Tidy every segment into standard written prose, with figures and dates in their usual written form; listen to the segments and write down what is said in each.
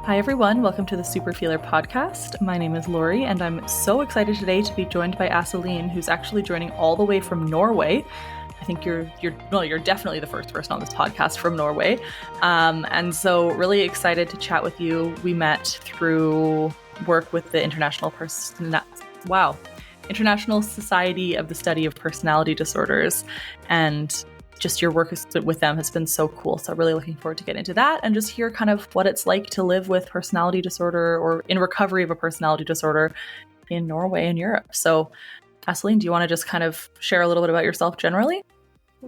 Hi, everyone. Welcome to the Super Feeler podcast. My name is Lori, and I'm so excited today to be joined by Åse-Line, who's actually joining all the way from Norway. I think you're definitely the first person on this podcast from Norway. And so really excited to chat with you. We met through work with the International Society of the Study of Personality Disorders, and just your work with them has been so cool. So really looking forward to get into that and just hear kind of what it's like to live with personality disorder or in recovery of a personality disorder in Norway and Europe. So Åse-Line, do you want to just kind of share a little bit about yourself generally?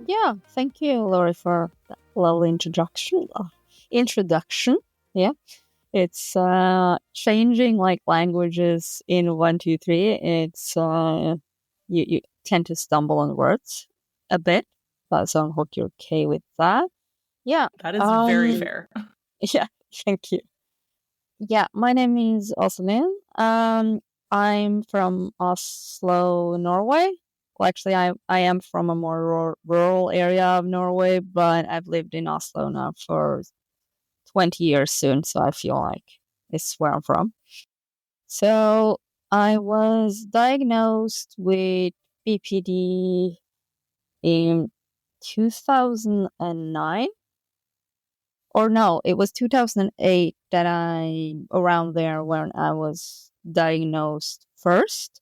Yeah, thank you, Lori, for that lovely introduction. Yeah, it's changing like languages in 1, 2, 3. It's you tend to stumble on words a bit, so I hope you're okay with that. Yeah, that is very fair. Yeah, thank you. Yeah, my name is Åse-Line. I'm from Oslo, Norway. Well, actually, I am from a more rural area of Norway, but I've lived in Oslo now for 20 years soon, so I feel like it's where I'm from. So I was diagnosed with BPD in 2009. Or no, it was 2008 that around there when I was diagnosed first.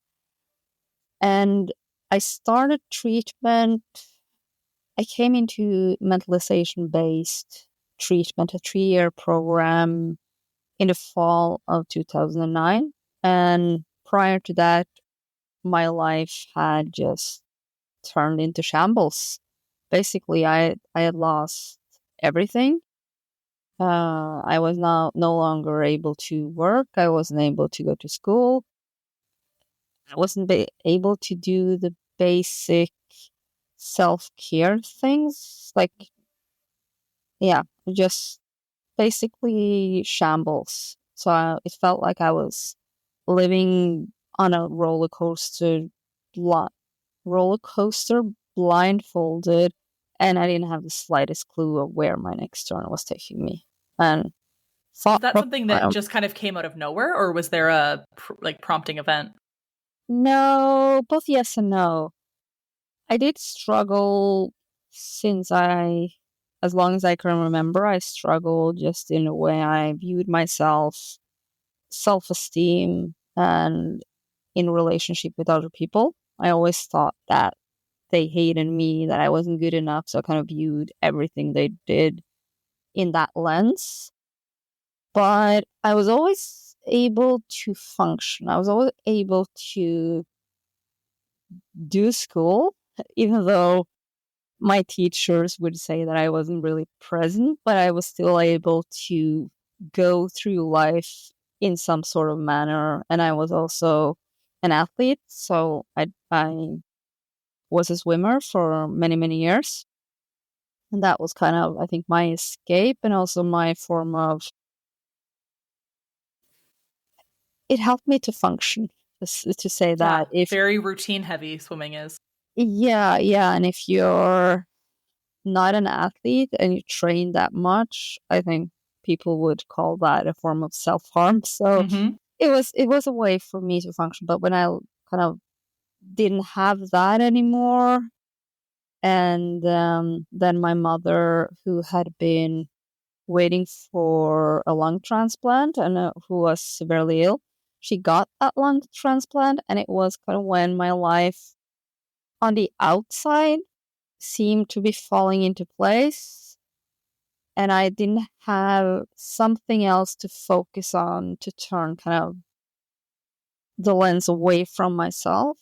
And I started treatment. I came into mentalization-based treatment, a 3-year program in the fall of 2009. And prior to that, my life had just turned into shambles. Basically, I had lost everything. I was no longer able to work. I wasn't able to go to school. I wasn't able to do the basic self-care things. Just basically shambles. So it felt like I was living on a roller coaster blindfolded, and I didn't have the slightest clue of where my next turn was taking me. And is that something that just kind of came out of nowhere, or was there a prompting event? No, both yes and no. I did struggle since as long as I can remember, I struggled just in the way I viewed myself, self-esteem, and in relationship with other people. I always thought that they hated me, that I wasn't good enough, so I kind of viewed everything they did in that lens. But I was always able to function. I was always able to do school, even though my teachers would say that I wasn't really present, but I was still able to go through life in some sort of manner. And I was also an athlete, so I was a swimmer for many, many years. And that was kind of, I think, my escape and also my form of... It helped me to function, to say that. If very routine heavy swimming is. Yeah. And if you're not an athlete and you train that much, I think people would call that a form of self-harm. So it was a way for me to function. But when I kind of didn't have that anymore, and then my mother, who had been waiting for a lung transplant and who was severely ill, she got that lung transplant, and it was kind of when my life on the outside seemed to be falling into place, and I didn't have something else to focus on to turn kind of the lens away from myself.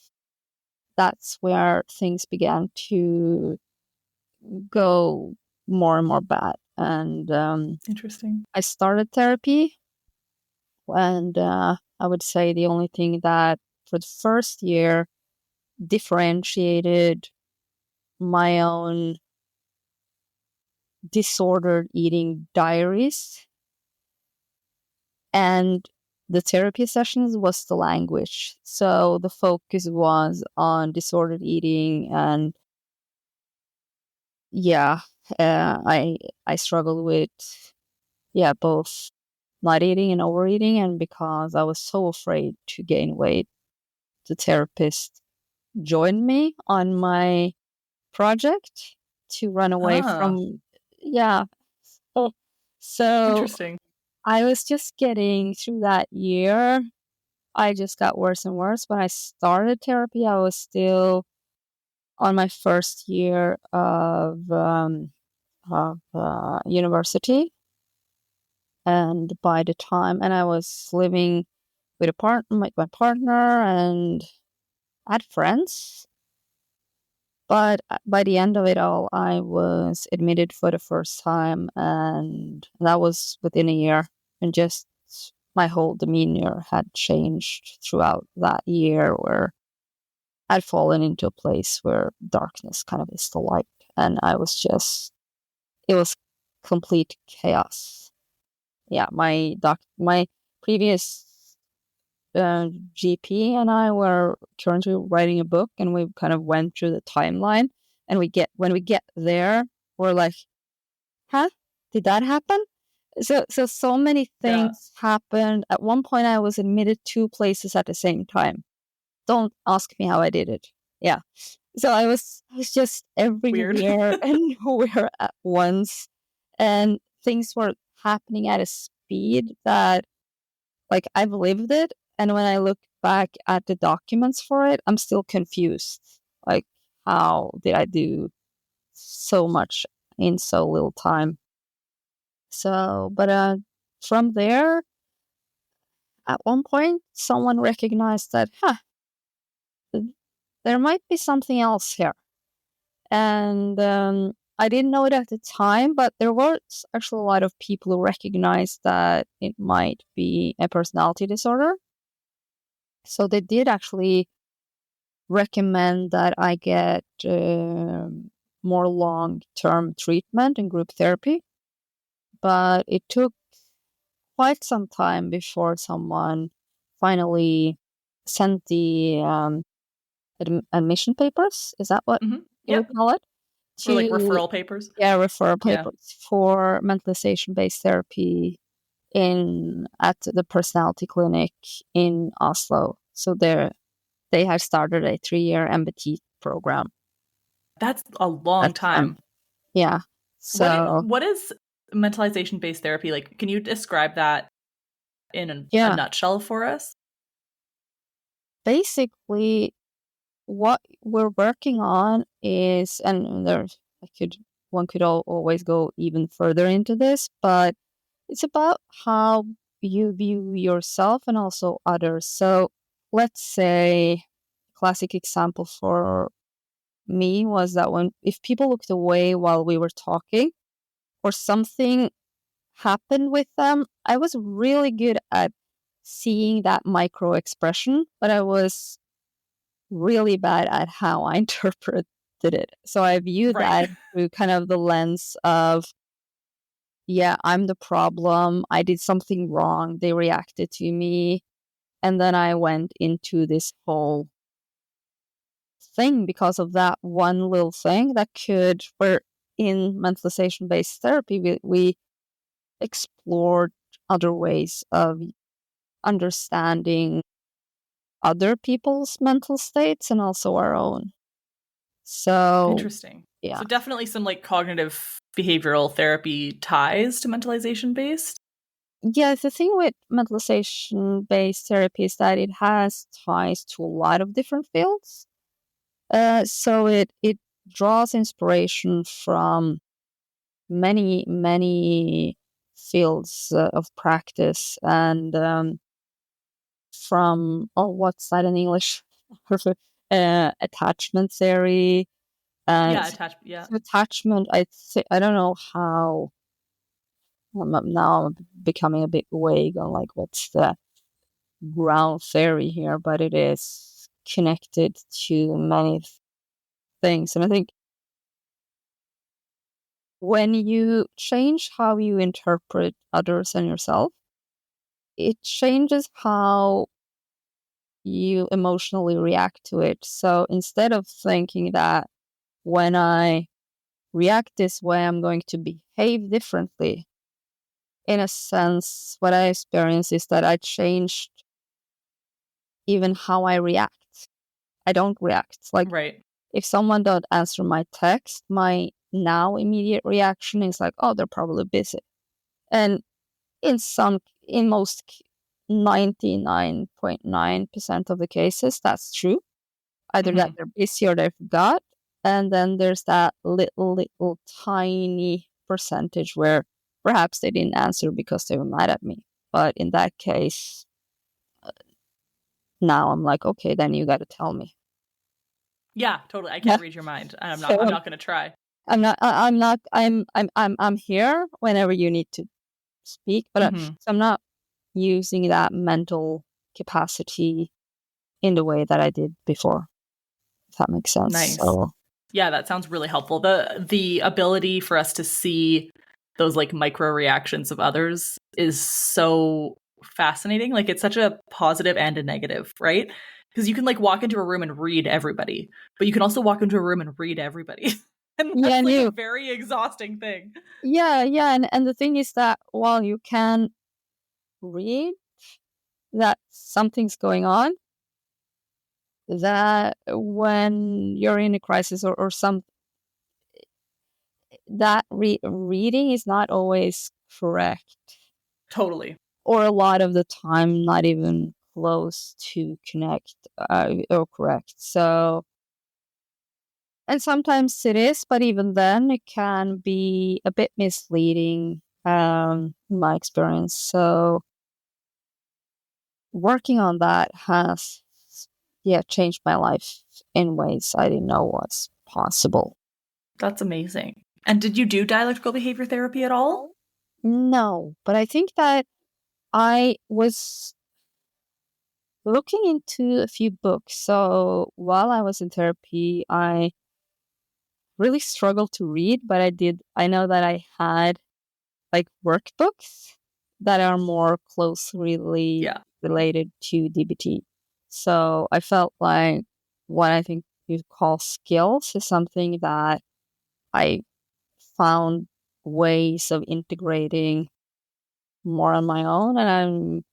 That's where things began to go more and more bad. And interesting. I started therapy, and I would say the only thing that for the first year differentiated my own disordered eating diaries and the therapy sessions was the language. So the focus was on disordered eating, and I struggled with both not eating and overeating, and because I was so afraid to gain weight, the therapist joined me on my project to run away from, yeah. Oh, so interesting. I was just getting through that year. I just got worse and worse. When I started therapy, I was still on my first year of university. And by the time, and I was living with my partner, and I had friends. But by the end of it all, I was admitted for the first time, and that was within a year. And just my whole demeanor had changed throughout that year, where I'd fallen into a place where darkness kind of is the light. And it was complete chaos. Yeah, my previous GP and I were currently writing a book, and we kind of went through the timeline. And when we get there, we're like, "Huh? Did that happen?" So many things happened. At one point, I was admitted 2 places at the same time. Don't ask me how I did it. Yeah, so I was just everywhere and nowhere at once, and things were happening at a speed that, like, I've lived it. And when I look back at the documents for it, I'm still confused. Like, how did I do so much in so little time? So, but from there, at one point, someone recognized that, there might be something else here. And I didn't know it at the time, but there was actually a lot of people who recognized that it might be a personality disorder. So they did actually recommend that I get more long-term treatment and group therapy. But it took quite some time before someone finally sent the admission papers. Is that what you would call it? Or like referral papers? Yeah, referral papers for mentalization-based therapy at the personality clinic in Oslo. So they had started a 3-year MBT program. That's a long time. Yeah. So what is mentalization-based therapy? Like, can you describe that in a nutshell for us? Basically, what we're working on is, and one could always go even further into this, but it's about how you view yourself and also others. So let's say, classic example for me was that if people looked away while we were talking, or something happened with them, I was really good at seeing that micro expression, but I was really bad at how I interpreted it. So I viewed that through kind of the lens of, yeah, I'm the problem. I did something wrong. They reacted to me. And then I went into this whole thing because of that one little thing where in mentalization-based therapy, we explored other ways of understanding other people's mental states and also our own. So interesting. Yeah. So definitely some like cognitive behavioral therapy ties to mentalization-based. Yeah, the thing with mentalization-based therapy is that it has ties to a lot of different fields. So it draws inspiration from many fields of practice, and from, what's that in English? Attachment theory. Attachment. I don't know how. Now I'm becoming a bit vague on like what's the ground theory here, but it is connected to many things. And I think when you change how you interpret others and yourself, it changes how you emotionally react to it. So instead of thinking that when I react this way, I'm going to behave differently, in a sense, what I experienced is that I changed even how I react. I don't react. Like, Right. if someone don't answer my text, my now immediate reaction is like, oh, they're probably busy. And in most 99.9% of the cases, that's true. Either that they're busy or they forgot. And then there's that little tiny percentage where perhaps they didn't answer because they were mad at me. But in that case, now I'm like, okay, then you got to tell me. Yeah, totally. I can't read your mind. I'm So not going to try. I'm here whenever you need to speak, but so I'm not using that mental capacity in the way that I did before, if that makes sense. Nice. So, yeah, that sounds really helpful. The ability for us to see those like micro reactions of others is so fascinating. Like, it's such a positive and a negative, right? Because you can like walk into a room and read everybody, but you can also walk into a room and read everybody. And that's like a very exhausting thing. Yeah. And the thing is that while you can read that something's going on, that when you're in a crisis or some, that reading is not always correct. Totally. Or a lot of the time, not even close to connect or correct. So, and sometimes it is, but even then, it can be a bit misleading in my experience. So, working on that has, changed my life in ways I didn't know was possible. That's amazing. And did you do dialectical behavior therapy at all? No, but I think that I was looking into a few books. So while I was in therapy, I really struggled to read, but I know that I had like workbooks that are more closely related to DBT. So I felt like what I think you call skills is something that I found ways of integrating more on my own, and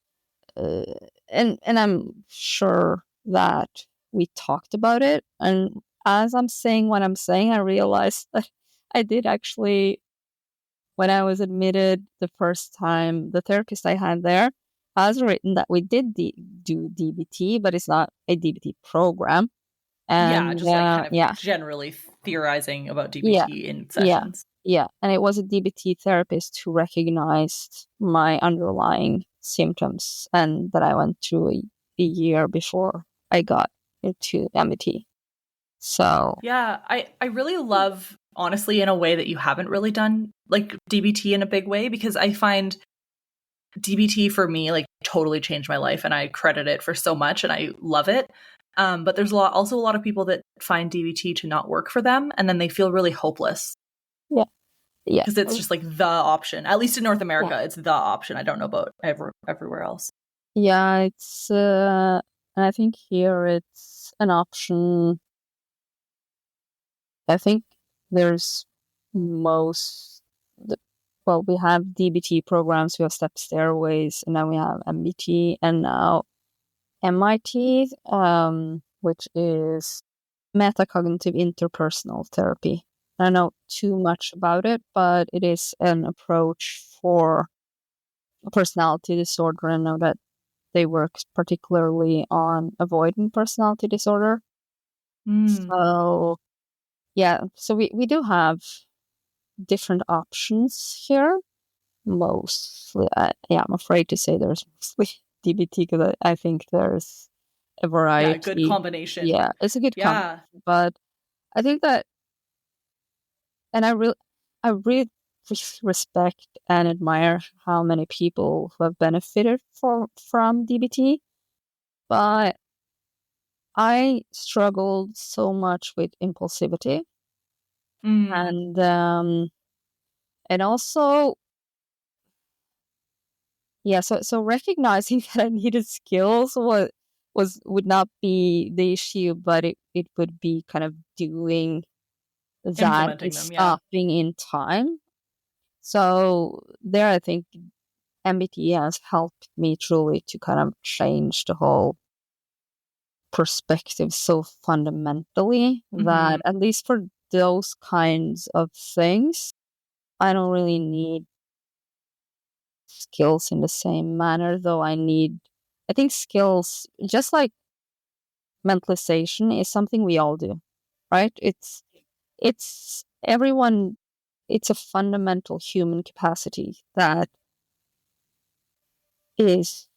I'm sure that we talked about it. And as I'm saying what I'm saying, I realized that I did actually, when I was admitted the first time, the therapist I had there has written that we did do DBT, but it's not a DBT program. And just like kind of generally theorizing about DBT in sessions. Yeah. And it was a DBT therapist who recognized my underlying symptoms and that I went through a year before I got into MBT. So yeah, I really love, honestly, in a way that you haven't really done like DBT in a big way, because I find DBT for me like totally changed my life, and I credit it for so much, and I love it. But there's also a lot of people that find DBT to not work for them, and then they feel really hopeless. Yeah. Because it's just like the option. At least in North America, it's the option. I don't know about everywhere else. Yeah, it's I think here it's an option. I think there's we have DBT programs, we have step stairways, and then we have MBT, and now MIT, which is metacognitive interpersonal therapy. I don't know too much about it, but it is an approach for a personality disorder. I know that they work particularly on avoidant personality disorder. So, so we do have different options here. Mostly, I'm afraid to say there's mostly DBT because I think there's a variety. Yeah, a good combination. Yeah, it's a good combination. But I think that, and I really respect and admire how many people who have benefited from DBT. But I struggled so much with impulsivity, and also, so recognizing that I needed skills would not be the issue, but it would be kind of doing that, stopping in time. So there, I think MBT has helped me truly to kind of change the whole perspective so fundamentally that at least for those kinds of things, I don't really need skills in the same manner, though I think skills, just like mentalization, is something we all do, right? It's everyone, it's a fundamental human capacity that is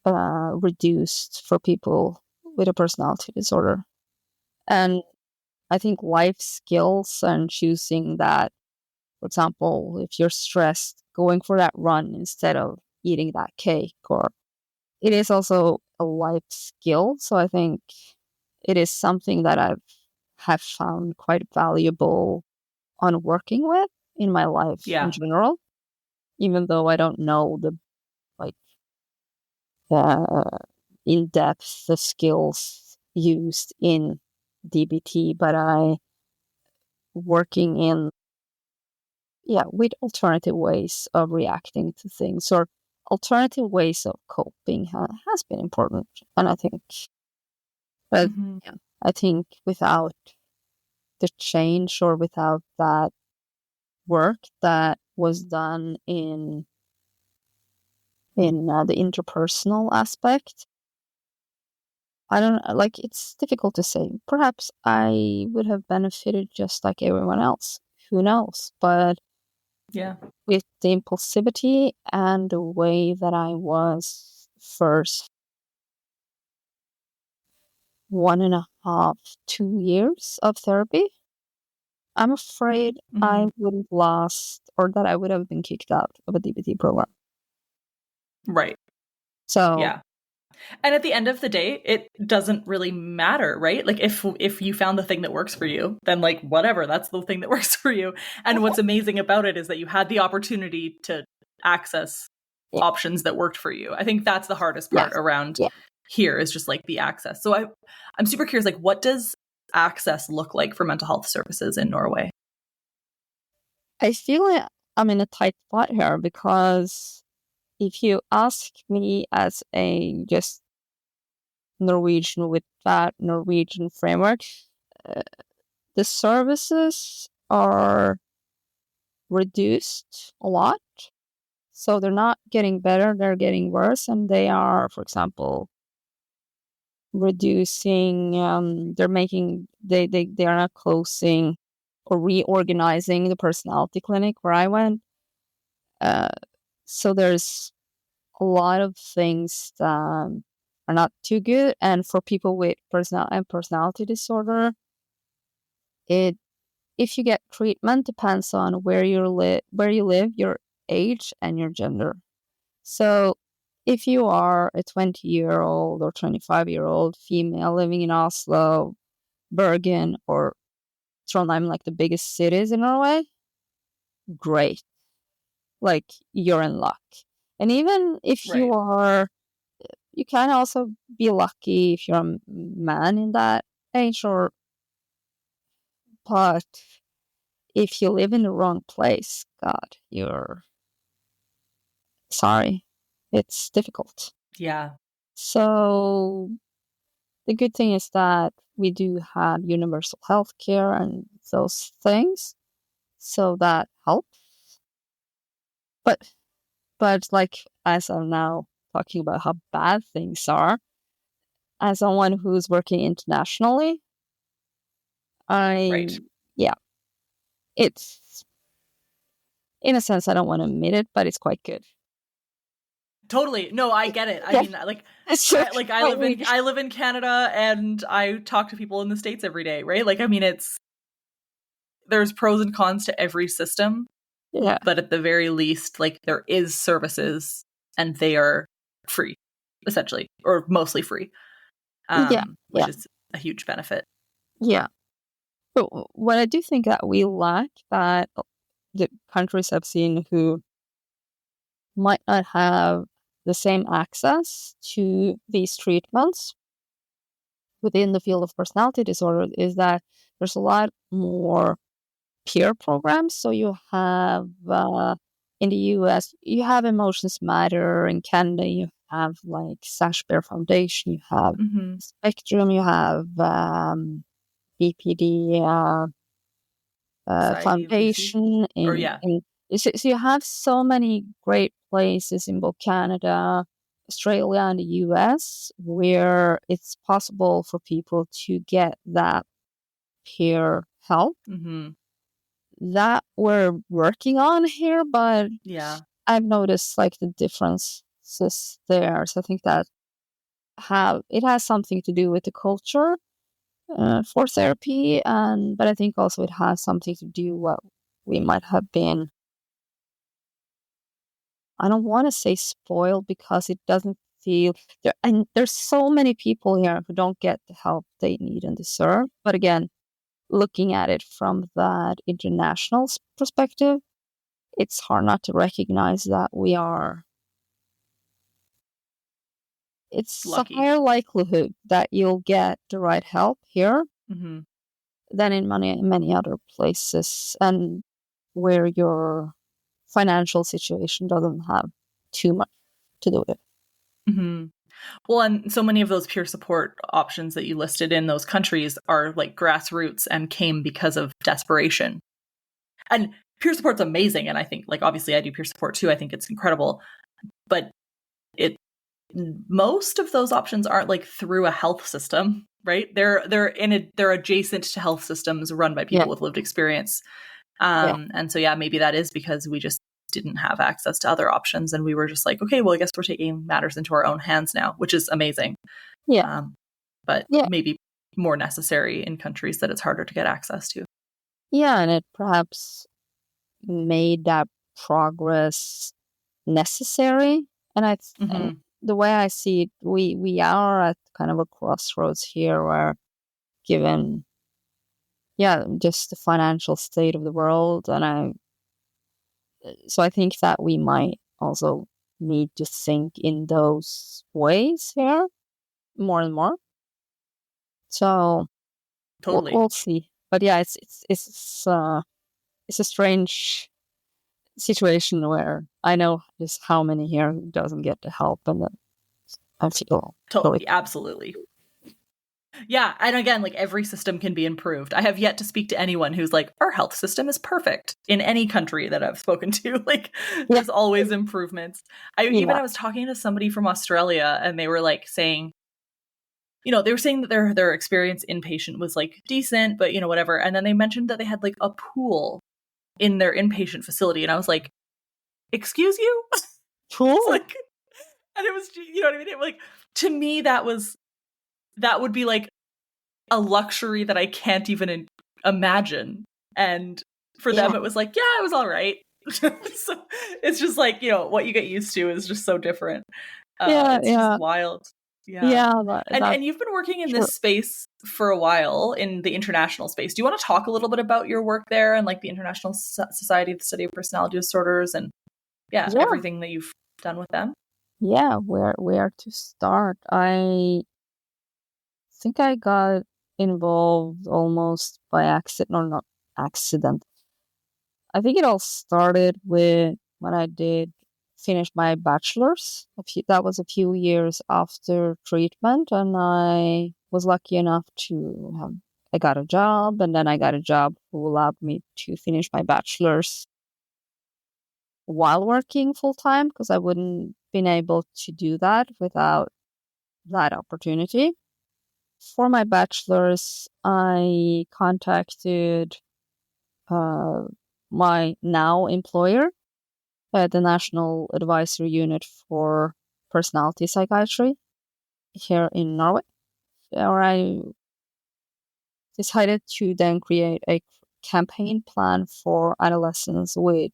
reduced for people with a personality disorder. And I think life skills and choosing that, for example, if you're stressed, going for that run instead of eating that cake, or it is also a life skill. So I think it is something that have found quite valuable on working with in my life in general, even though I don't know the like in depth the skills used in DBT, but I working in with alternative ways of reacting to things or alternative ways of coping has been important. And I think but I think without the change or without that work that was done in the interpersonal aspect, I don't like, it's difficult to say. Perhaps I would have benefited just like everyone else. Who knows? But with the impulsivity and the way that I was first 1.5, 2 years of therapy, I'm afraid I would have lost, or that I would have been kicked out of a DBT program. Right. So yeah. And at the end of the day, it doesn't really matter, right? Like if you found the thing that works for you, then like whatever, that's the thing that works for you. And what's amazing about it is that you had the opportunity to access options that worked for you. I think that's the hardest part around here, is just like the access. So I'm super curious, like what does access look like for mental health services in Norway? I feel like I'm in a tight spot here, because if you ask me as a just Norwegian with that Norwegian framework, the services are reduced a lot. So they're not getting better, they're getting worse. And they are, for example, reducing, they are not closing or reorganizing the personality clinic where I went. So there's a lot of things that are not too good. And for people with personality disorder, if you get treatment, depends on where you live, your age, and your gender. So if you are a 20-year-old or 25-year-old female living in Oslo, Bergen, or Trondheim, like the biggest cities in Norway, great. Like, you're in luck. And even if you are, you can also be lucky if you're a man in that age, but if you live in the wrong place, God, you're sorry. It's difficult. Yeah. So the good thing is that we do have universal health care and those things. So that helps. But like, as I'm now talking about how bad things are, as someone who's working internationally, it's, in a sense, I don't want to admit it, but it's quite good. Totally. No, I get it. I mean, like, I live in Canada, and I talk to people in the States every day, right? Like, I mean, there's pros and cons to every system. Yeah. But at the very least, like, there is services, and they are free, essentially, or mostly free. Which is a huge benefit. Yeah. But what I do think that we lack, that the countries I've seen who might not have the same access to these treatments within the field of personality disorder, is that there's a lot more peer programs. So you have in the US, you have Emotions Matter. In Canada, you have like Sash Bear Foundation, you have Spectrum, you have BPD Foundation. So you have so many great places in both Canada, Australia, and the US where it's possible for people to get that peer help that we're working on here, but I've noticed like the differences there. So I think that it has something to do with the culture for therapy, but I think also it has something to do what we might have been. I don't want to say spoiled because it doesn't feel there, and there's so many people here who don't get the help they need and deserve. But again, looking at it from that international perspective, it's hard not to recognize that it's lucky. A higher likelihood that you'll get the right help here than in many other places, and where your financial situation doesn't have too much to do with it. Well, and so many of those peer support options that you listed in those countries are like grassroots and came because of desperation. And peer support's amazing. And I think, like, obviously I do peer support too. I think it's incredible. But most of those options aren't like through a health system, right? They're adjacent to health systems run by people with lived experience. And so, maybe that is because we just didn't have access to other options, and we were just like, okay, well, I guess we're taking matters into our own hands now, which is amazing. But maybe more necessary in countries that it's harder to get access to. And it perhaps made that progress necessary. And and the way I see it, we are at kind of a crossroads here where, given just the financial state of the world, so I think that we might also need to think in those ways here more and more. So totally, we'll see. But it's a strange situation where I know just how many here doesn't get the help, and then I feel totally, absolutely. Yeah, and again, like, every system can be improved. I have yet to speak to anyone who's like, our health system is perfect in any country that I've spoken to. Like, there's always improvements. I was talking to somebody from Australia, and they were like saying, they were saying that their experience inpatient was like decent, but whatever. And then they mentioned that they had like a pool in their inpatient facility, and I was like, excuse you? Pool? Like, and it was, you know what I mean? Like, to me, that would be like a luxury that I can't even imagine. And for them, it was like, it was all right. So it's just like, what you get used to is just so different. It's just wild. And you've been working in this space for a while, in the international space. Do you want to talk a little bit about your work there and like the International Society of the Study of Personality Disorders and everything that you've done with them? Where to start? I think I got involved almost by accident, or not accident. I think it all started with when I did finish my bachelor's. That was a few years after treatment, and I was lucky enough I got a job, and then I got a job who allowed me to finish my bachelor's while working full time, because I wouldn't been able to do that without that opportunity. For my bachelor's, I contacted my now employer, the National Advisory Unit for Personality Psychiatry here in Norway, where I decided to then create a campaign plan for adolescents with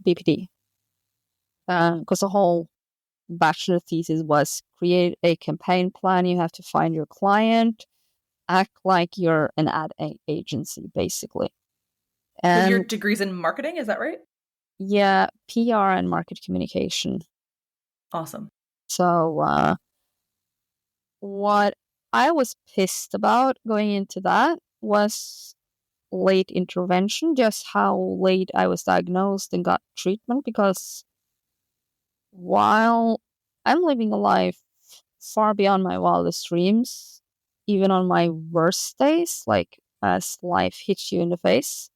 BPD. Because the whole bachelor thesis was create a campaign plan. You have to find your client, act like you're an ad agency, basically. And with your degrees in marketing, is that right? Yeah, PR and market communication. Awesome. So what I was pissed about going into that was late intervention, just how late I was diagnosed and got treatment, because while I'm living a life far beyond my wildest dreams, even on my worst days, like as life hits you in the face,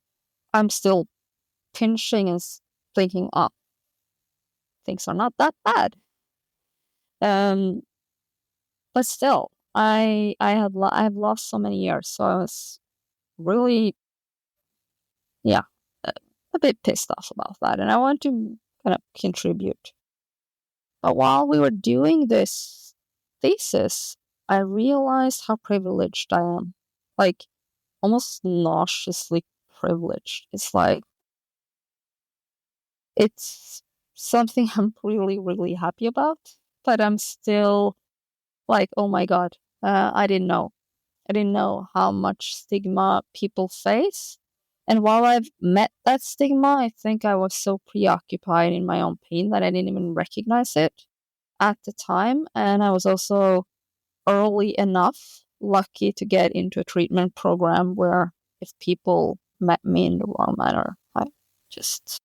I'm still pinching and thinking, oh, things are not that bad. But still, I've lost so many years, so I was really, yeah, a bit pissed off about that, and I want to kind of contribute. But while we were doing this thesis, I realized how privileged I am, like almost nauseously privileged. It's something I'm really, really happy about, but I'm still like, oh my God, I didn't know. I didn't know how much stigma people face. And while I've met that stigma, I think I was so preoccupied in my own pain that I didn't even recognize it at the time. And I was also early enough lucky to get into a treatment program where if people met me in the wrong manner, I just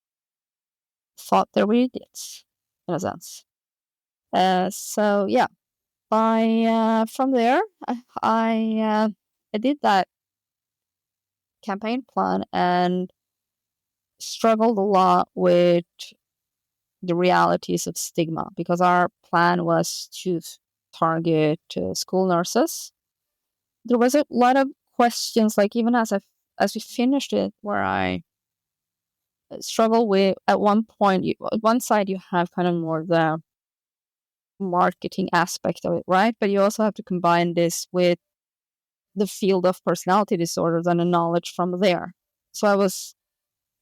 thought they were idiots, in a sense. So yeah, from there, I did that campaign plan and struggled a lot with the realities of stigma, because our plan was to target school nurses. There was a lot of questions, like even as we finished it, where I struggle with, at one point, at one side you have kind of more the marketing aspect of it, right? But you also have to combine this with the field of personality disorders and the knowledge from there. So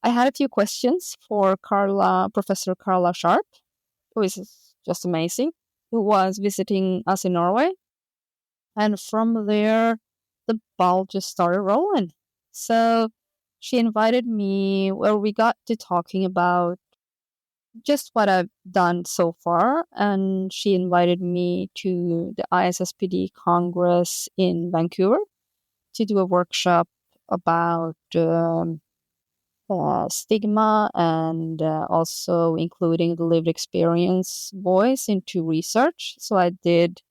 I had a few questions for Professor Carla Sharp, who is just amazing, who was visiting us in Norway. And from there, the ball just started rolling. So she invited me, where we got to talking about just what I've done so far. And she invited me to the ISSPD Congress in Vancouver to do a workshop about stigma, and also including the lived experience voice into research. So I did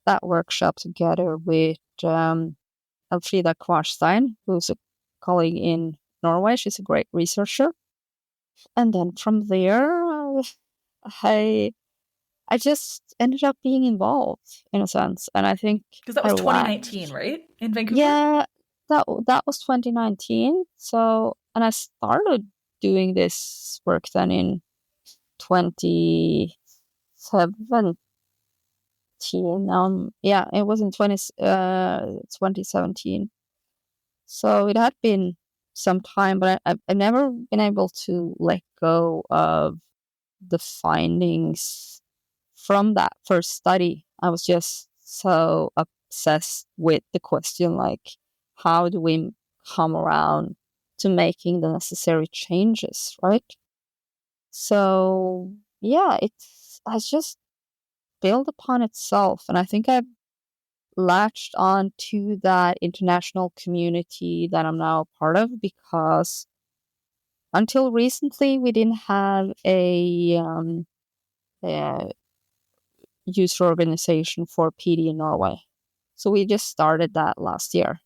that workshop together with Elfrida Kvarstein, who's a colleague in Norway. She's a great researcher. And then from there, I I just ended up being involved in a sense, and I think because that was 2019, right, in Vancouver? Yeah, that was 2019. So, and I started doing this work then in 2017. Yeah, it was in 2017. So it had been some time, but I've never been able to let go of the findings from that first study. I was just so obsessed with the question, like, how do we come around to making the necessary changes, right? So yeah, it has just built upon itself, and I think I've latched on to that international community that I'm now a part of, because until recently we didn't have a user organization for PD in Norway. So we just started that last year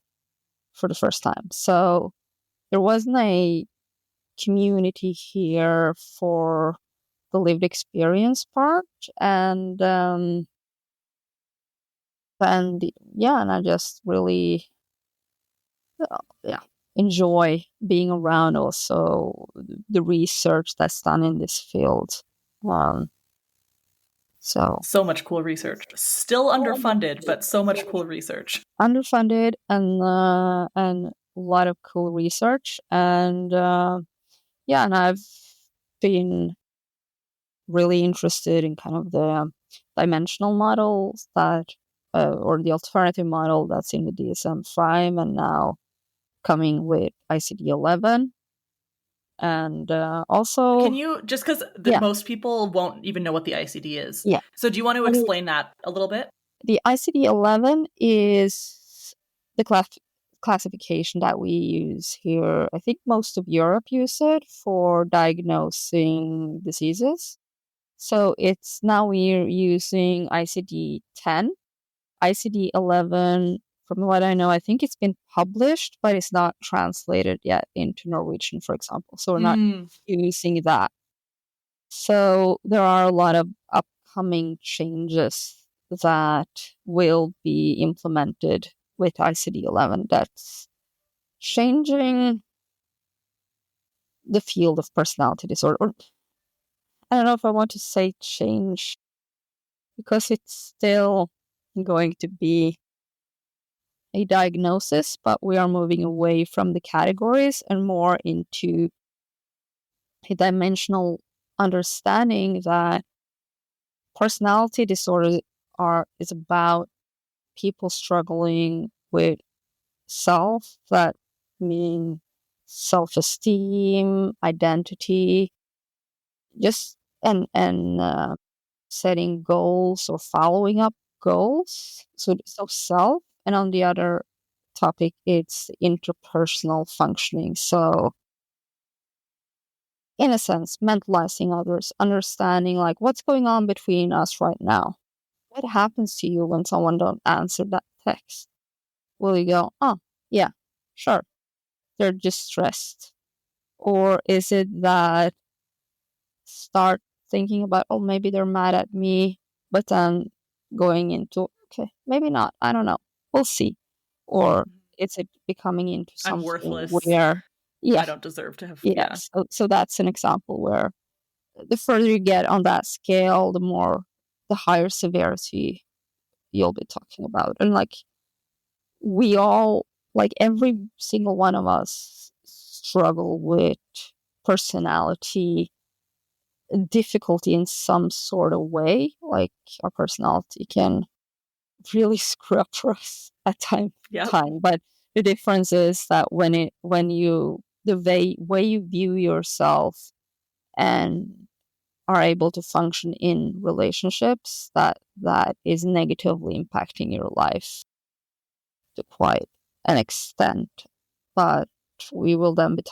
for the first time. So there wasn't a community here for the lived experience part, and yeah, and I just really yeah, enjoy being around also the research that's done in this field. So much cool research. Still underfunded, but so much cool research. Underfunded, and a lot of cool research, and yeah, and I've been really interested in kind of the dimensional models that, or the alternative model that's in the DSM-5, and now coming with ICD-11. And also, can you, just because most people won't even know what the ICD is. Yeah. So do you want to explain that a little bit? The ICD-11 is the classification that we use here. I think most of Europe use it for diagnosing diseases. So it's now we're using ICD-10. ICD-11, from what I know, I think it's been published, but it's not translated yet into Norwegian, for example. So we're not using that. So there are a lot of upcoming changes that will be implemented with ICD-11 that's changing the field of personality disorder. Or, I don't know if I want to say change, because it's still going to be a diagnosis, but we are moving away from the categories and more into a dimensional understanding that personality disorders is about people struggling with self, that mean self-esteem, identity, just and setting goals or following up goals. So self, and on the other topic, it's interpersonal functioning. So in a sense, mentalizing others, understanding like what's going on between us right now. What happens to you when someone don't answer that text? Will you go, oh, yeah, sure, they're just stressed? Or is it that start thinking about, oh, maybe they're mad at me, but then going into, okay, maybe not, I don't know, we'll see. Or is it becoming into I'm something worthless. where, I don't deserve to have, So that's an example where the further you get on that scale, the higher severity you'll be talking about. And like we all, like every single one of us struggle with personality difficulty in some sort of way. Like our personality can really screw up for us at time. But the difference is that the way you view yourself and are able to function in relationships, that is negatively impacting your life to quite an extent. But we will then be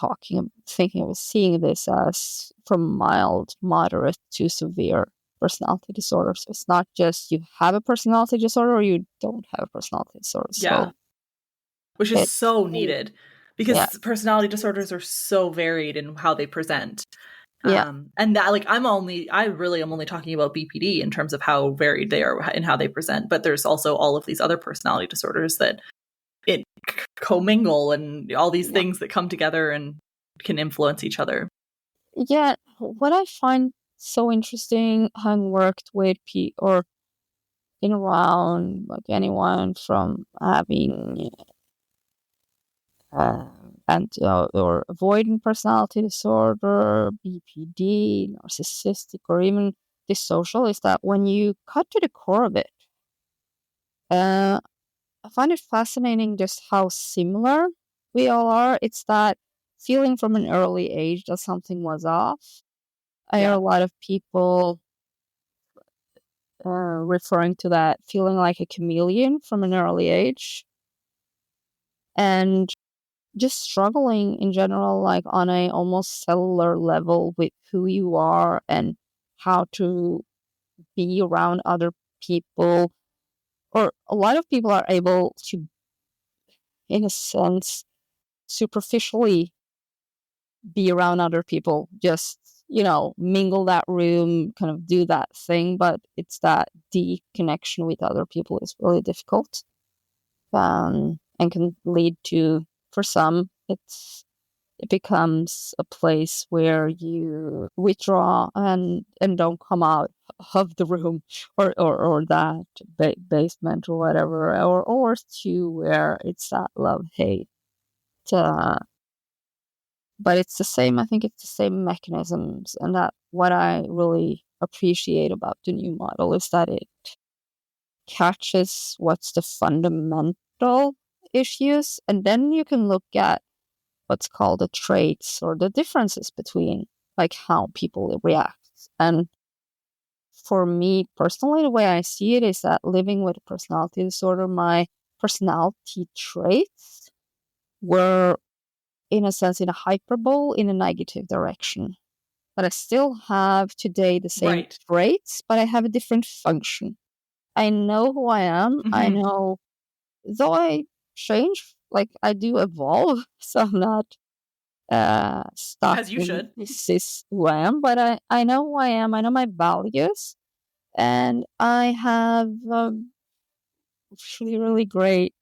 thinking of seeing this as from mild, moderate to severe personality disorder. So it's not just you have a personality disorder or you don't have a personality disorder. So which is so needed, because personality disorders are so varied in how they present. And that, like, I really am only talking about BPD in terms of how varied they are in how they present. But there's also all of these other personality disorders that it commingle and all these things that come together and can influence each other. Yeah, what I find so interesting, having worked with or in around like anyone from having or avoidant personality disorder, BPD, narcissistic, or even dissocial, is that when you cut to the core of it, I find it fascinating just how similar we all are. It's that feeling from an early age that something was off. I hear a lot of people referring to that feeling like a chameleon from an early age. And just struggling in general, like on a almost cellular level with who you are and how to be around other people. Or a lot of people are able to, in a sense, superficially be around other people, just, mingle that room, kind of do that thing. But it's that deep connection with other people is really difficult, and can lead to, for some, it becomes a place where you withdraw and don't come out of the room or that basement or whatever, or to where it's that love-hate. But it's the same, I think it's the same mechanisms. And that what I really appreciate about the new model is that it catches what's the fundamental issues, and then you can look at what's called the traits or the differences between like how people react. And for me personally, the way I see it is that living with a personality disorder, my personality traits were, in a sense, in a hyperbole in a negative direction. But I still have today the same traits, but I have a different function. I know who I am. I know, though I change, like I do evolve, so I'm not stuck as you should. This is who I am, but I know who I am. I know my values, and I have really, really great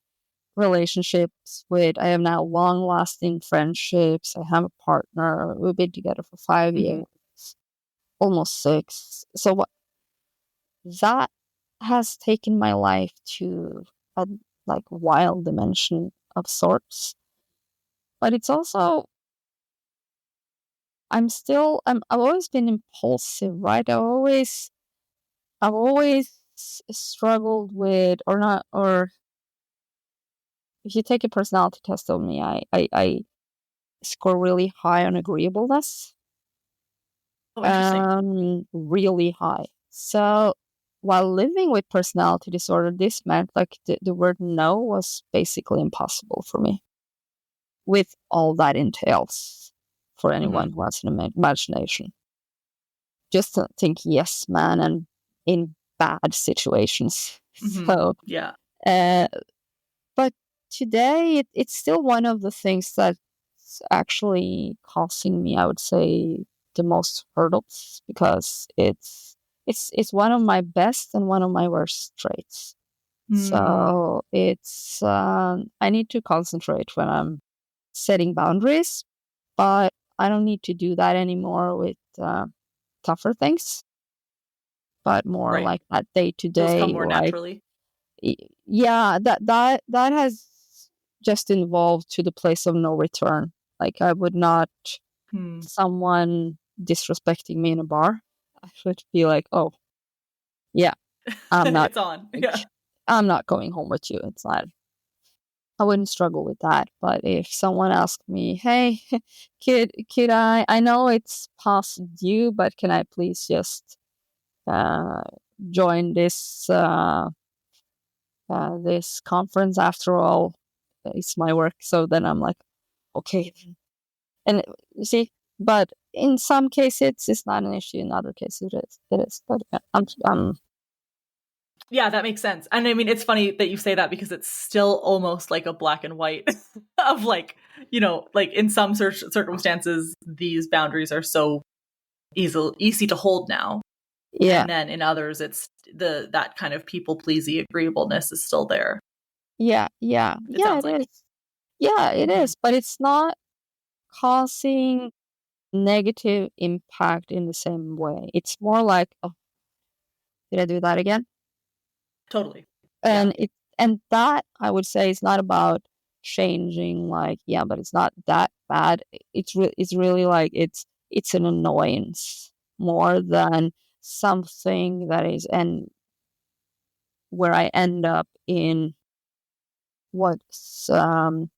relationships with. I have now long-lasting friendships. I have a partner. We've been together for 5 years, almost 6. So what that has taken my life to a like wild dimension of sorts. But it's also I've always been impulsive, right? I've always struggled with, or not, or if you take a personality test on me, I score really high on agreeableness. Oh, interesting. Really high. So while living with personality disorder, this meant like the word no was basically impossible for me, with all that entails for anyone who has an imagination. Just to think yes, man, and in bad situations. So, yeah. But today it's still one of the things that's actually causing me, I would say, the most hurdles, because it's one of my best and one of my worst traits. So it's I need to concentrate when I'm setting boundaries, but I don't need to do that anymore with tougher things, but more like that day to day. Come more naturally. Yeah, that has just involved to the place of no return. Like I would not, someone disrespecting me in a bar, I would be like, oh, yeah, I'm not. It's on. Yeah. I'm not going home with you. It's not. I wouldn't struggle with that. But if someone asked me, hey, kid, I know it's past due, but can I please just join this this conference? After all, it's my work. So then I'm like, okay. And you see, but in some cases it's not an issue. In other cases it is. But yeah, that makes sense. And I mean, it's funny that you say that, because it's still almost like a black and white of like, like in some circumstances, these boundaries are so easy to hold now. Yeah. And then in others, it's that kind of people-pleasy agreeableness is still there. Yeah. It is. Yeah, it is. But it's not causing negative impact in the same way. It's more like, oh, did I do that again? Totally. And and that, I would say, is not about changing, like, yeah, but it's not that bad. It's really like it's an annoyance more than something that is, and where I end up in what's in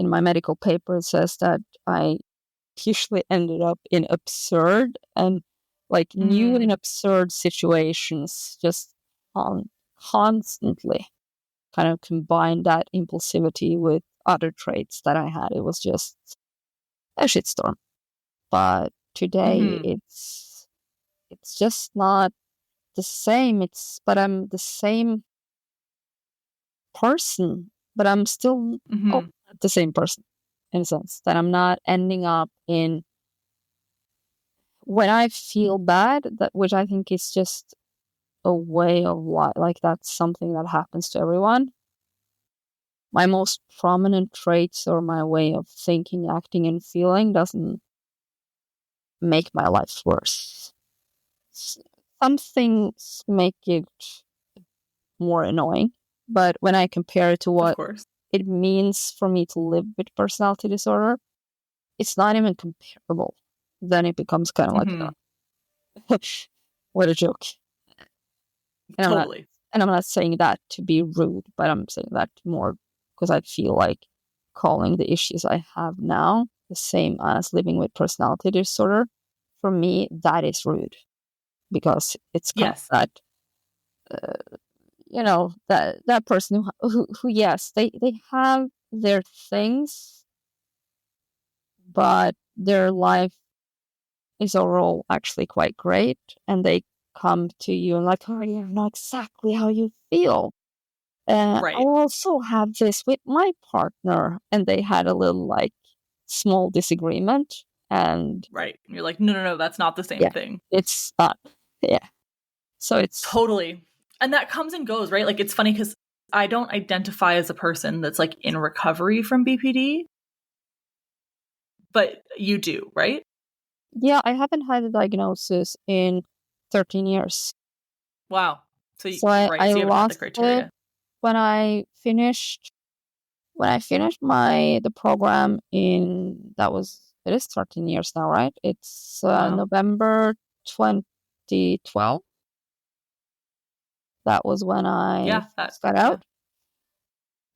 my medical paper. It says that I usually ended up in absurd and like new and absurd situations, just constantly kind of combined that impulsivity with other traits that I had. It was just a shitstorm. But today it's just not the same. But I'm the same person, but I'm still the same person, in a sense that I'm not ending up in, when I feel bad, that, which I think is just a way of life, like that's something that happens to everyone. My most prominent traits or my way of thinking, acting, and feeling doesn't make my life worse. Some things make it more annoying, but when I compare it to what it means for me to live with personality disorder, it's not even comparable. Then it becomes kind of like, what a joke. And I'm not saying that to be rude, but I'm saying that more because I feel like calling the issues I have now the same as living with personality disorder, for me, that is rude, because it's kind of that, that person who yes, they have their things, but their life is overall actually quite great, and they come to you and like, oh, you know exactly how you feel. I Right. also have this with my partner, and they had a little like small disagreement, and Right. And you're like, no, that's not the same thing. It's not. Yeah. So it's Totally. And that comes and goes, right? Like, it's funny because I don't identify as a person that's like in recovery from BPD, but you do, right? yeah, I haven't had a diagnosis in 13 years. Wow. So, So I, right. I So you haven't had the lost it criteria. when I finished the program it is 13 years now, right? It's Wow. November 2012. That was when I first got out.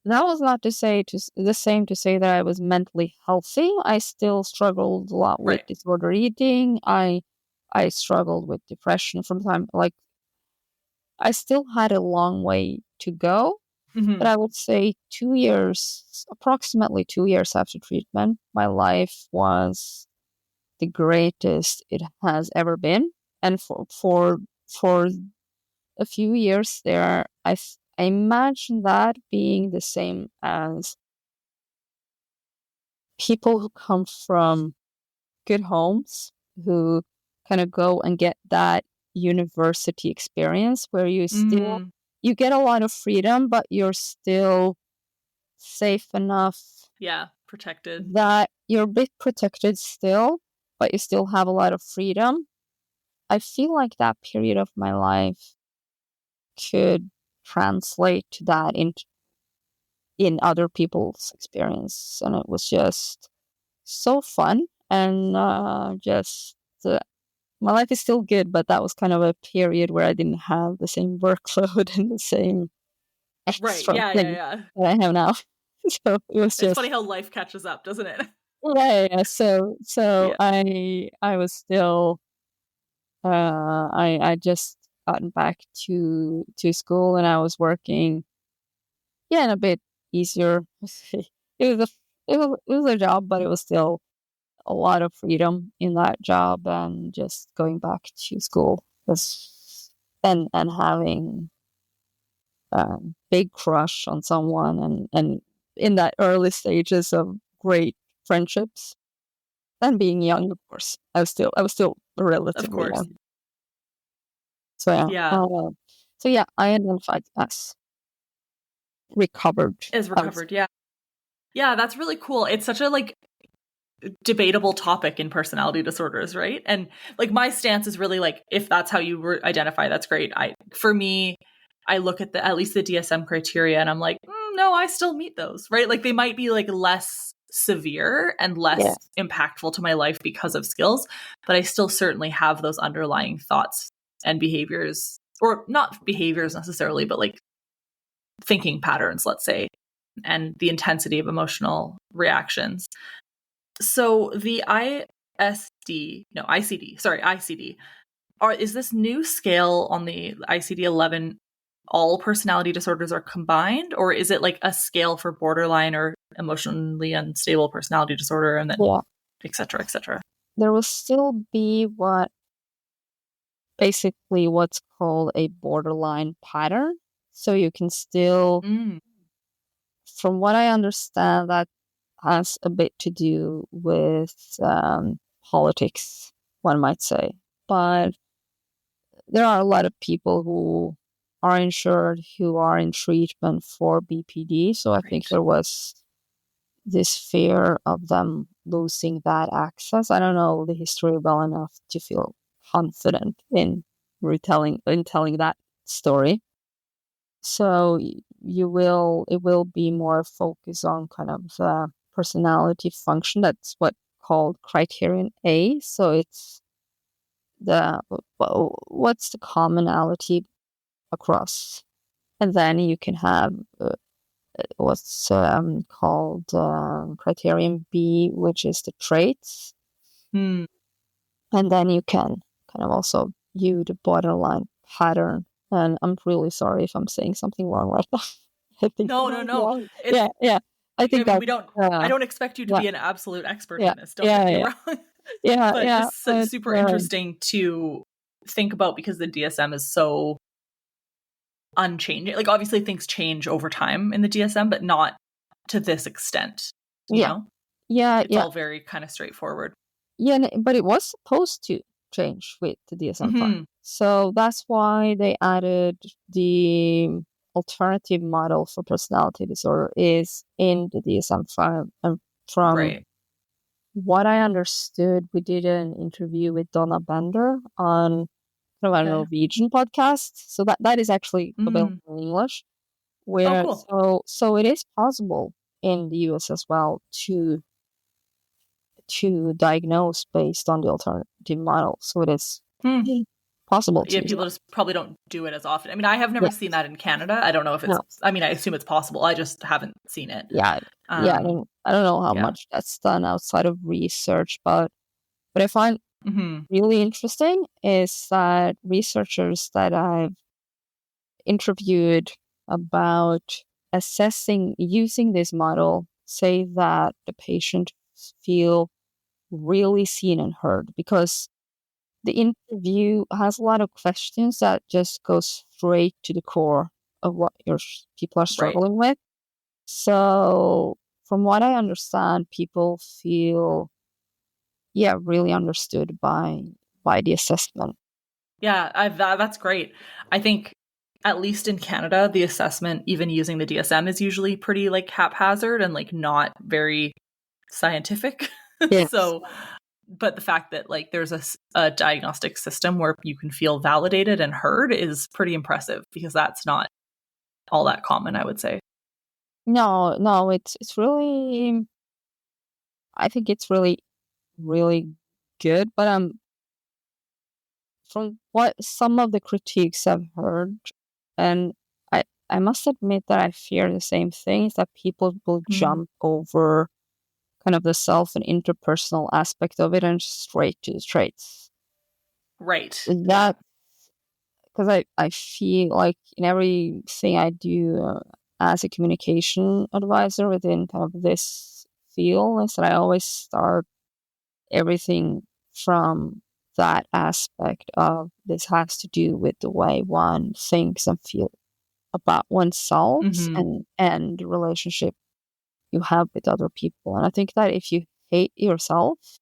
That was not to say the same to say that I was mentally healthy. I still struggled a lot with disordered eating. I struggled with depression from time. Like, I still had a long way to go, but I would say approximately 2 years after treatment, my life was the greatest it has ever been. And for a few years there, I imagine that being the same as people who come from good homes, who kind of go and get that university experience where you get a lot of freedom, but you're still safe enough. Yeah, protected. That you're a bit protected still, but you still have a lot of freedom. I feel like that period of my life could translate to that in other people's experience, and it was just so fun. And my life is still good, but that was kind of a period where I didn't have the same workload and the same extra thing that I have now. So it was It's funny how life catches up, doesn't it? Yeah. So I was still I just gotten back to school, and I was working in a bit easier. It was a job, but it was still a lot of freedom in that job, and just going back to school and having a big crush on someone, and in that early stages of great friendships, and being young, of course. I was still relatively young. So yeah, I identified as recovered. Yeah, that's really cool. It's such a like debatable topic in personality disorders, right? And like my stance is really like, if that's how you identify, that's great. For me, I look at at least the DSM criteria, and I'm like, no, I still meet those, right? Like they might be like less severe and less impactful to my life because of skills, but I still certainly have those underlying thoughts and behaviors, or not behaviors necessarily, but like thinking patterns, let's say, and the intensity of emotional reactions. So the ICD, is this new scale on the ICD-11 all personality disorders are combined, or is it like a scale for borderline or emotionally unstable personality disorder, and then et cetera, et cetera? There will still be what's called a borderline pattern. So you can still, from what I understand, that has a bit to do with politics, one might say. But there are a lot of people who are insured who are in treatment for BPD. So I think there was this fear of them losing that access. I don't know the history well enough to feel confident in telling that story. So it will be more focus on kind of the personality function. That's what called criterion A. So it's what's the commonality across, and then you can have what's called criterion B, which is the traits, and then you can kind of also view the borderline pattern. And I'm really sorry if I'm saying something wrong right now. I think no. Yeah. I think mean, that I don't expect you to be an absolute expert in this. Don't get me wrong. But just super interesting to think about because the DSM is so unchanging. Like obviously things change over time in the DSM, but not to this extent. You know? It's all very kind of straightforward. Yeah, but it was supposed to change with the DSM-5. So that's why they added the alternative model for personality disorder is in the DSM-5. And from what I understood, we did an interview with Donna Bender on a Norwegian podcast. So that is actually available in English. Where so it is possible in the US as well to diagnose based on the alternative model. So it is possible to. Yeah, people just probably don't do it as often. I mean, I have never seen that in Canada. I don't know if it's, I mean, I assume it's possible. I just haven't seen it. I don't know how much that's done outside of research, but I find really interesting is that researchers that I've interviewed about assessing using this model say that the patient feel really seen and heard because the interview has a lot of questions that just go straight to the core of what your people are struggling with. So from what I understand, people feel really understood by the assessment. Yeah, that's great. I think at least in Canada, the assessment, even using the DSM, is usually pretty like haphazard and like not very scientific. So, but the fact that like there's a diagnostic system where you can feel validated and heard is pretty impressive because that's not all that common, I would say. No, it's really, I think it's really, really good. But from what some of the critiques I've heard, and I must admit that I fear the same thing, is that people will jump over kind of the self and interpersonal aspect of it and straight to the traits. Right. That, because I feel like in everything I do as a communication advisor within kind of this field, is that I always start everything from that aspect of this has to do with the way one thinks and feels about oneself and the relationship you have with other people. And I think that if you hate yourself,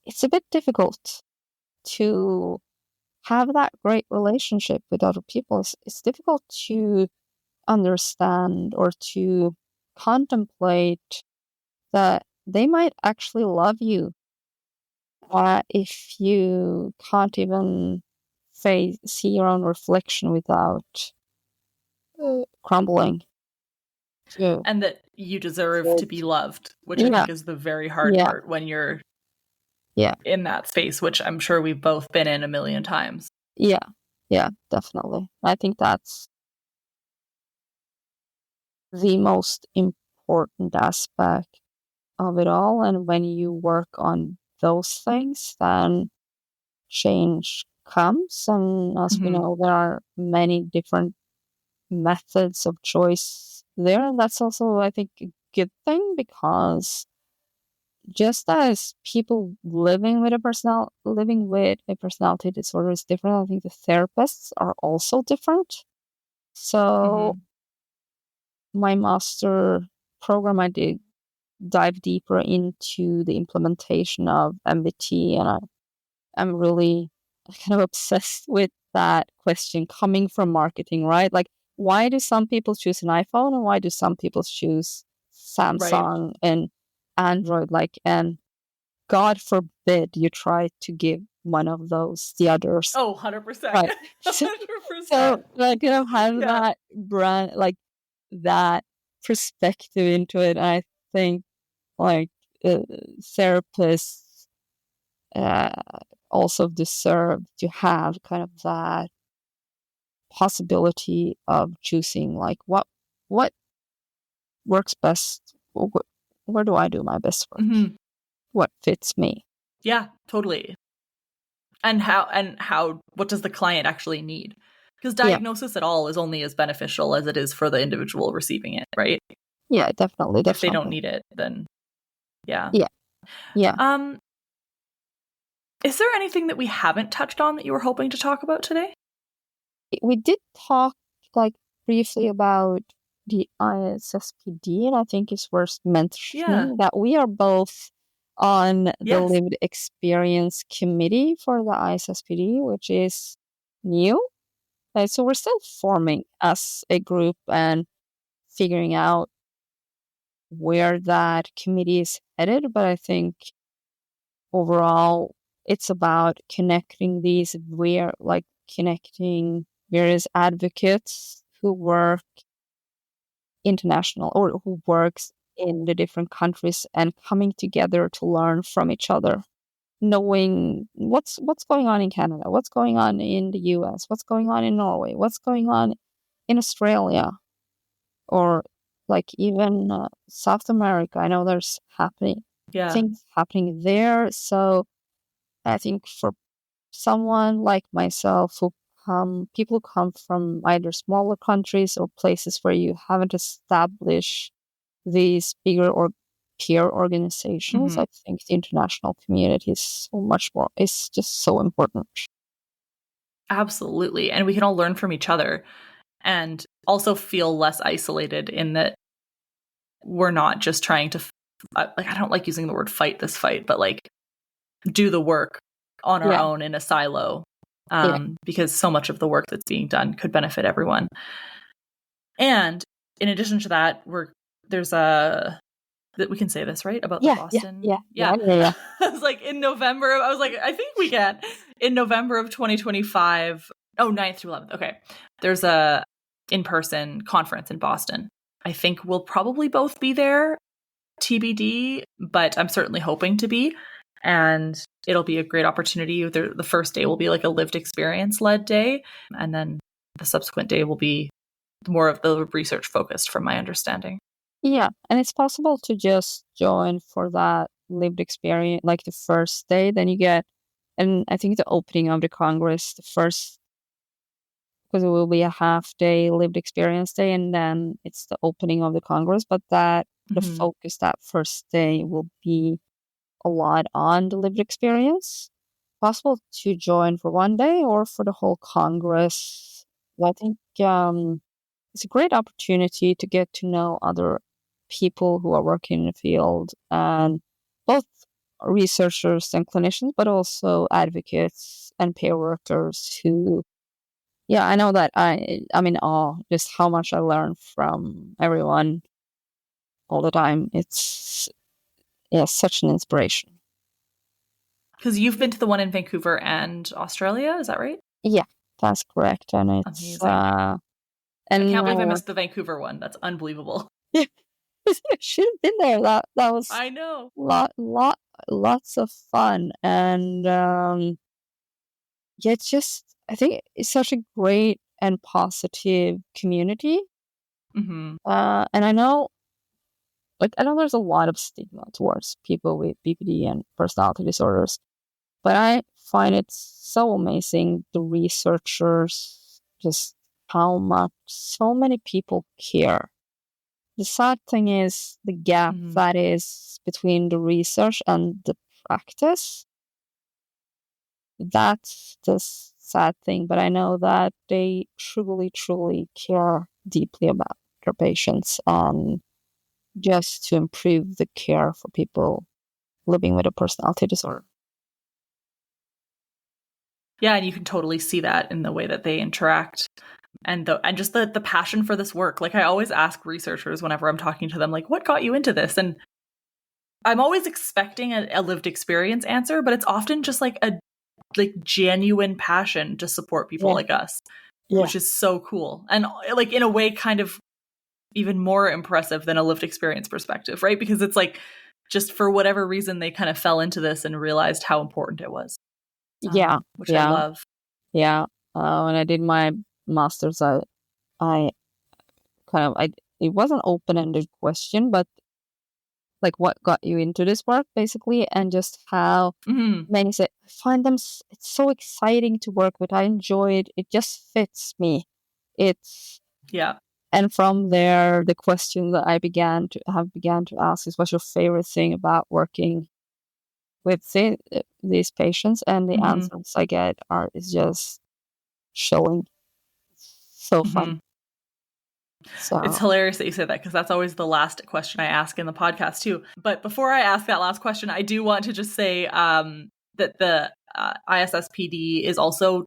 it's a bit difficult to have that great relationship with other people. It's difficult to understand or to contemplate that they might actually love you if you can't even see your own reflection without crumbling. And that you deserve to be loved, which I think is the very hard part when you're in that space, which I'm sure we've both been in a million times. Yeah, definitely. I think that's the most important aspect of it all. And when you work on those things, then change comes. And as we know, there are many different methods of choice there. And that's also, I think, a good thing because just as people living with a personality disorder is different, I think the therapists are also different. So my master program, I did dive deeper into the implementation of MBT, and I'm really kind of obsessed with that question coming from marketing, right? Like, why do some people choose an iPhone and why do some people choose Samsung and Android? Like, and God forbid you try to give one of those the others. Oh, 100%. Right. 100%. So like, you know, have that brand, like that perspective into it. And I think like therapists also deserve to have kind of that possibility of choosing like what works best. Where do I do my best work? What fits me? Yeah, totally. And what does the client actually need? Because diagnosis at all is only as beneficial as it is for the individual receiving it, right? Yeah, definitely. If they don't need it, then yeah. Yeah. Is there anything that we haven't touched on that you were hoping to talk about today? We did talk like briefly about the ISSPD, and I think it's worth mentioning that we are both on the lived experience committee for the ISSPD, which is new. So we're still forming as a group and figuring out where that committee is headed. But I think overall, it's about connecting connecting various advocates who work international or who works in the different countries and coming together to learn from each other, knowing what's going on in Canada, what's going on in the US, what's going on in Norway, what's going on in Australia, or like even South America. I know there's things happening there. So I think for someone like myself people who come from either smaller countries or places where you haven't established these bigger or peer organizations, I think the international community is so much more, it's just so important. Absolutely. And we can all learn from each other and also feel less isolated in that we're not just trying to, I don't like using the word fight this fight, but like do the work on our own in a silo, because so much of the work that's being done could benefit everyone. And in addition to that, there's that we can say this, right? About the Boston. Yeah. I was like, in November, I was like, I think we can. In November of 2025, 9th through 11th. Okay. There's a in-person conference in Boston. I think we'll probably both be there, TBD, but I'm certainly hoping to be. And it'll be a great opportunity. The first day will be like a lived experience led day. And then the subsequent day will be more of the research focused, from my understanding. Yeah, and it's possible to just join for that lived experience, like the first day. Then you get, and I think the opening of the Congress, because it will be a half day lived experience day, and then it's the opening of the Congress. But the focus that first day will be a lot on the lived experience. Possible to join for one day or for the whole Congress. I think it's a great opportunity to get to know other people who are working in the field, and both researchers and clinicians, but also advocates and peer workers who, I know that I'm in awe just how much I learn from everyone all the time. It's such an inspiration. Because you've been to the one in Vancouver and Australia, is that right? Yeah, that's correct. And it's amazing. I can't believe I missed the Vancouver one. That's unbelievable. Yeah. I should have been there. That was, I know, lots of fun, and it's just, I think it's such a great and positive community. And I know there's a lot of stigma towards people with BPD and personality disorders, but I find it so amazing, the researchers, just how so many people care. The sad thing is the gap that is between the research and the practice. That's the sad thing, but I know that they truly, truly care deeply about their patients, just to improve the care for people living with a personality disorder. Yeah, and you can totally see that in the way that they interact. And just the passion for this work. Like, I always ask researchers whenever I'm talking to them, like, what got you into this? And I'm always expecting a lived experience answer, but it's often just like a genuine passion to support people like us, which is so cool. And like, in a way, kind of even more impressive than a lived experience perspective, right? Because it's like, just for whatever reason, they kind of fell into this and realized how important it was. Which I love. Yeah. When I did my master's, I it was an open-ended question, but like, what got you into this work, basically, and just how many say, I find them, it's so exciting to work with. I enjoy it. It just fits me. It's And from there, the question that I began to ask is, what's your favorite thing about working with these patients? And the answers I get is just chilling. So fun. So it's hilarious that you say that, because that's always the last question I ask in the podcast too. But before I ask that last question, I do want to just say that the ISSPD is also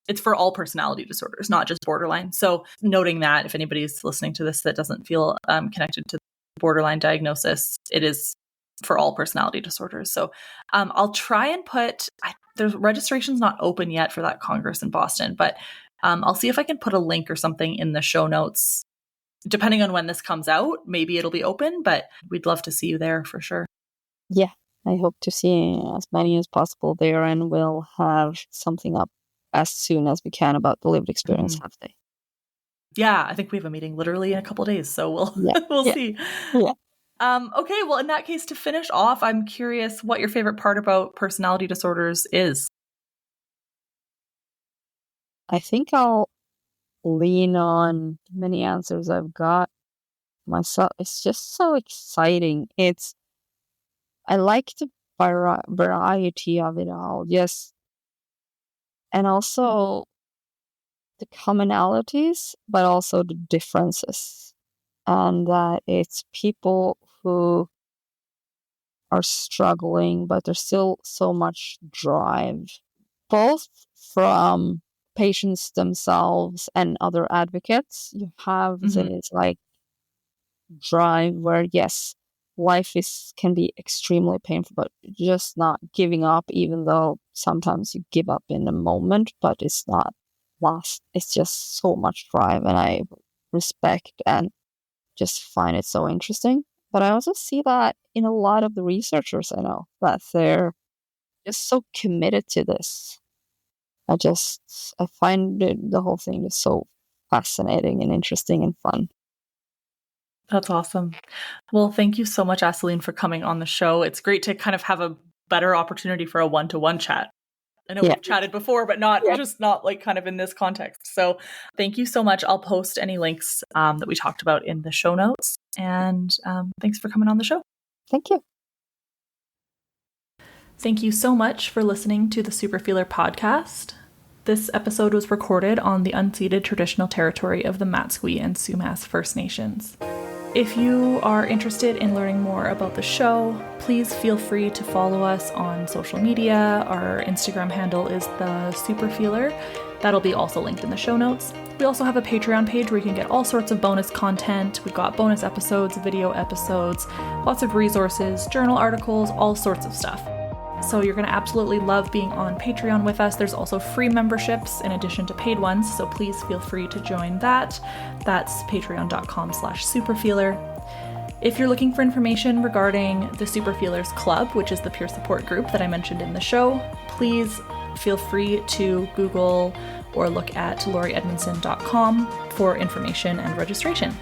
it's for all personality disorders, not just borderline. So noting that if anybody's listening to this that doesn't feel connected to borderline diagnosis, it is for all personality disorders. So I'll try and the registration's not open yet for that Congress in Boston, but I'll see if I can put a link or something in the show notes. Depending on when this comes out, maybe it'll be open, but we'd love to see you there for sure. Yeah, I hope to see as many as possible there, and we'll have something up as soon as we can about the lived experience half day. Yeah, I think we have a meeting literally in a couple of days, so we'll see. Yeah. Okay, well, in that case, to finish off, I'm curious what your favorite part about personality disorders is. I think I'll lean on many answers I've got myself. It's just so exciting. I like the variety of it all. Yes. And also the commonalities, but also the differences. And that it's people who are struggling, but there's still so much drive, both from patients themselves and other advocates. You have this like drive where, yes, life can be extremely painful, but just not giving up, even though sometimes you give up in a moment, but it's not lost. It's just so much drive, and I respect and just find it so interesting. But I also see that in a lot of the researchers I know, that they're just so committed to this. I find the whole thing just so fascinating and interesting and fun. That's awesome. Well, thank you so much, Åse-Line, for coming on the show. It's great to kind of have a better opportunity for a one-to-one chat. I know we've chatted before, but not like kind of in this context. So thank you so much. I'll post any links that we talked about in the show notes. And thanks for coming on the show. Thank you. Thank you so much for listening to the Superfeeler podcast. This episode was recorded on the unceded traditional territory of the Matsqui and Sumas First Nations. If you are interested in learning more about the show, please feel free to follow us on social media. Our Instagram handle is the Superfeeler. That'll be also linked in the show notes. We also have a Patreon page where you can get all sorts of bonus content. We've got bonus episodes, video episodes, lots of resources, journal articles, all sorts of stuff. So you're going to absolutely love being on Patreon with us. There's also free memberships in addition to paid ones, so please feel free to join that. That's patreon.com/superfeeler. If you're looking for information regarding the Superfeelers Club, which is the peer support group that I mentioned in the show, please feel free to Google or look at laurieedmondson.com for information and registration.